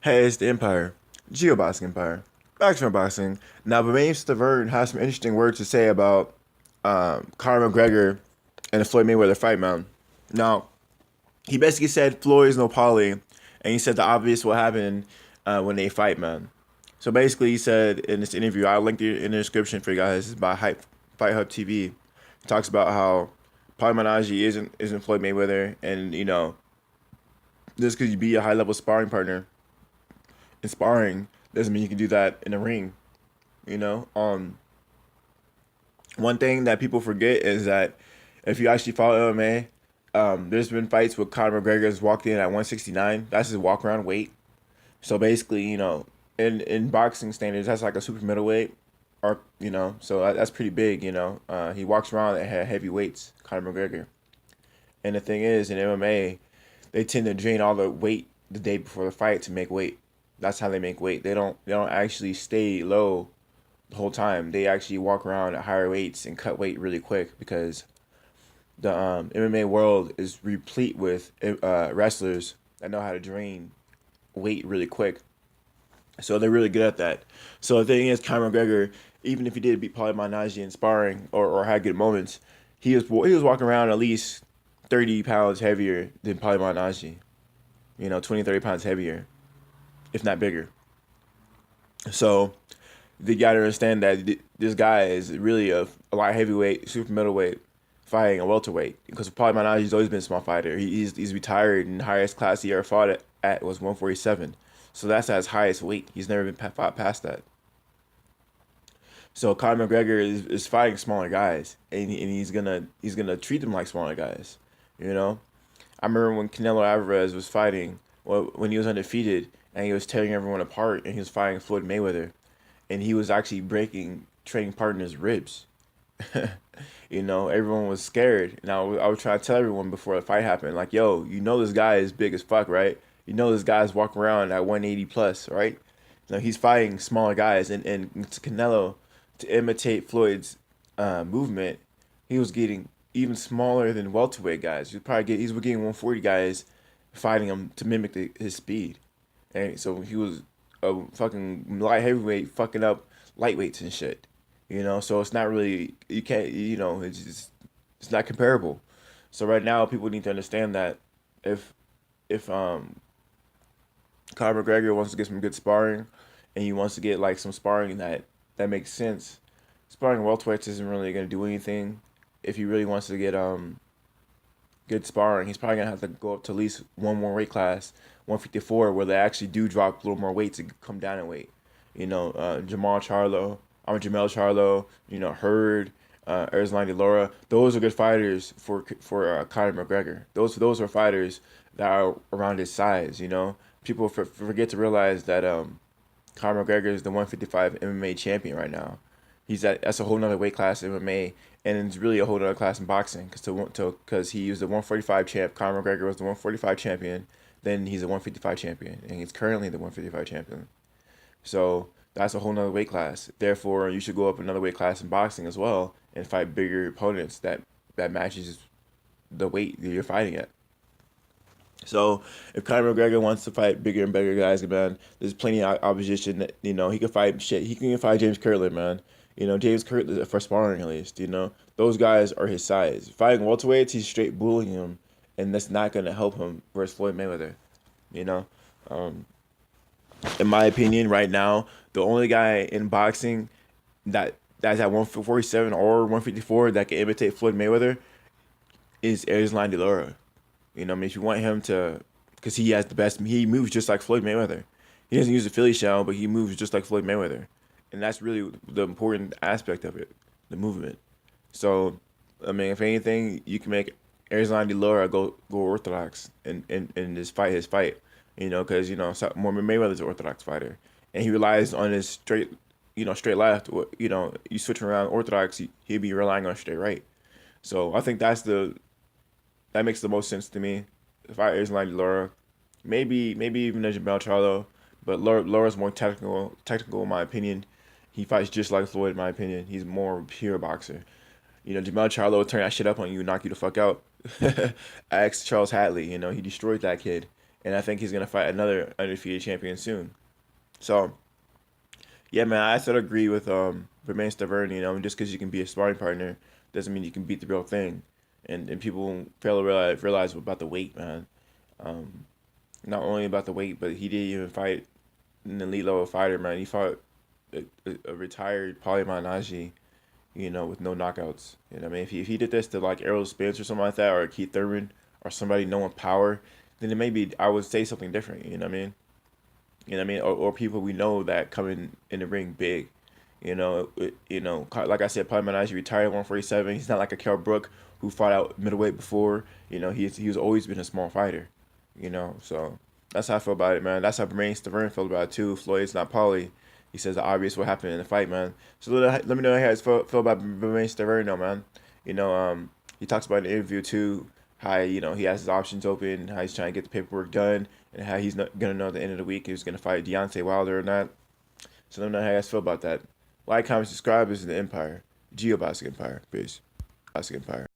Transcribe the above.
Hey, it's the Empire. Geoboxing Empire. Back from boxing. Now, BERMANE STIVERNE has some interesting words to say about Conor McGregor and the Floyd Mayweather fight, man. Now, he basically said Floyd is no Paulie, and he said the obvious will happen when they fight, man. So basically, he said in this interview, I'll link it in the description for you guys. It's by Fight Hub TV. He talks about how Paulie isn't Floyd Mayweather, and just because you be a high level sparring partner in sparring doesn't mean you can do that in the ring. You know, one thing that people forget is that if you actually follow MMA, there's been fights where Conor McGregor has walked in at 169. That's his walk around weight. So basically, in boxing standards, that's like a super middleweight, or so that's pretty big. He walks around at heavy weights, Conor McGregor. And the thing is, in MMA, they tend to drain all the weight the day before the fight to make weight. That's how they make weight. They don't actually stay low the whole time. They actually walk around at higher weights and cut weight really quick because the MMA world is replete with wrestlers that know how to drain weight really quick. So they're really good at that. So the thing is, Conor McGregor, even if he did beat Paulie Malignaggi in sparring or had good moments, he was walking around at least 30 pounds heavier than Paulie Malignaggi. 20, 30 pounds heavier, if not bigger. So they got to understand that this guy is really a light heavyweight, super middleweight, fighting a welterweight. Because Paulie Malignaggi's always been a small fighter. He's retired, and the highest class he ever fought at was 147. So that's at his highest weight. He's never been fought past that. So Conor McGregor is fighting smaller guys, and he's gonna treat them like smaller guys. You know, I remember when Canelo Alvarez was fighting, well, when he was undefeated, and he was tearing everyone apart, and he was fighting Floyd Mayweather, and he was actually breaking training partners' ribs. Everyone was scared. Now I was trying to tell everyone before the fight happened, like, yo, this guy is big as fuck, right? This guy's walking around at 180 plus, right? He's fighting smaller guys, and Canelo, to imitate Floyd's movement, he was getting even smaller than welterweight guys. He's getting 140 guys fighting him to mimic his speed, and so he was a fucking light heavyweight fucking up lightweights and shit. So it's not really, you can't, it's not comparable. So right now people need to understand that if if Conor McGregor wants to get some good sparring, and he wants to get like some sparring that makes sense, sparring welterweights isn't really gonna do anything. If he really wants to get good sparring, he's probably gonna have to go up to at least one more weight class, 154, where they actually do drop a little more weight to come down in weight. Jamel Charlo, Hurd, Erislandy Laura. Those are good fighters for Conor McGregor. Those are fighters that are around his size. People forget to realize that Conor McGregor is the 155 MMA champion right now. That's a whole nother weight class in MMA, and it's really a whole nother class in boxing because he was the 145 champ. Conor McGregor was the 145 champion. Then he's the 155 champion, and he's currently the 155 champion. So that's a whole nother weight class. Therefore, you should go up another weight class in boxing as well and fight bigger opponents that matches the weight that you're fighting at. So if Conor McGregor wants to fight bigger and better guys, man, there's plenty of opposition. That, he can fight shit. He can fight James Kirtland, man. James Kirtland for sparring at least. Those guys are his size. Fighting welterweights, he's straight bullying him, and that's not gonna help him versus Floyd Mayweather. You know, um, in my opinion, right now, the only guy in boxing that's at 147 or 154 that can imitate Floyd Mayweather is Erislandy Laura. If you want him to, because he has the best, he moves just like Floyd Mayweather. He doesn't use a Philly shell, but he moves just like Floyd Mayweather, and that's really the important aspect of it, the movement. So, I mean, if anything, you can make Erislandy Laura go orthodox and just fight his fight. Because Mormon Mayweather's an orthodox fighter, and he relies on his straight left. You switch around orthodox, he'd be relying on straight right. So I think that makes the most sense to me. If I is like Laura, maybe even a Jamel Charlo, but Laura's more technical in my opinion. He fights just like Floyd in my opinion. He's more of a pure boxer. Jamel Charlo will turn that shit up on you and knock you the fuck out. Ask Charles Hatley, he destroyed that kid. and I think he's gonna fight another undefeated champion soon. So yeah, man, I sort of agree with BERMANE STIVERNE. Just because you can be a sparring partner doesn't mean you can beat the real thing, and people fail to realize about the weight, man. Um, Not only about the weight, but he didn't even fight an elite level fighter, man. He fought a retired Paulie, with no knockouts. What I mean? If he did this to like Errol Spence or something like that, or Keith Thurman, or somebody knowing power, then it maybe I would say something different. You know what I mean? Or people we know that come in the ring big. Like I said, Paulie retired at 147. He's not like a Kell Brook who fought out middleweight before. He's always been a small fighter. So that's how I feel about it, man. That's how BERMANE STIVERNE felt about it too. Floyd's not Paulie. He says the obvious what happened in the fight, man. So let me know how you feel about BERMANE STIVERNE, though, man. He talks about in the interview too how he has his options open, how he's trying to get the paperwork done, and how he's not gonna know at the end of the week if he's gonna fight Deontay Wilder or not. So let me know how you guys feel about that. Like, comment, subscribe. This is the Empire, Geobasic Empire. Peace. Basic Empire.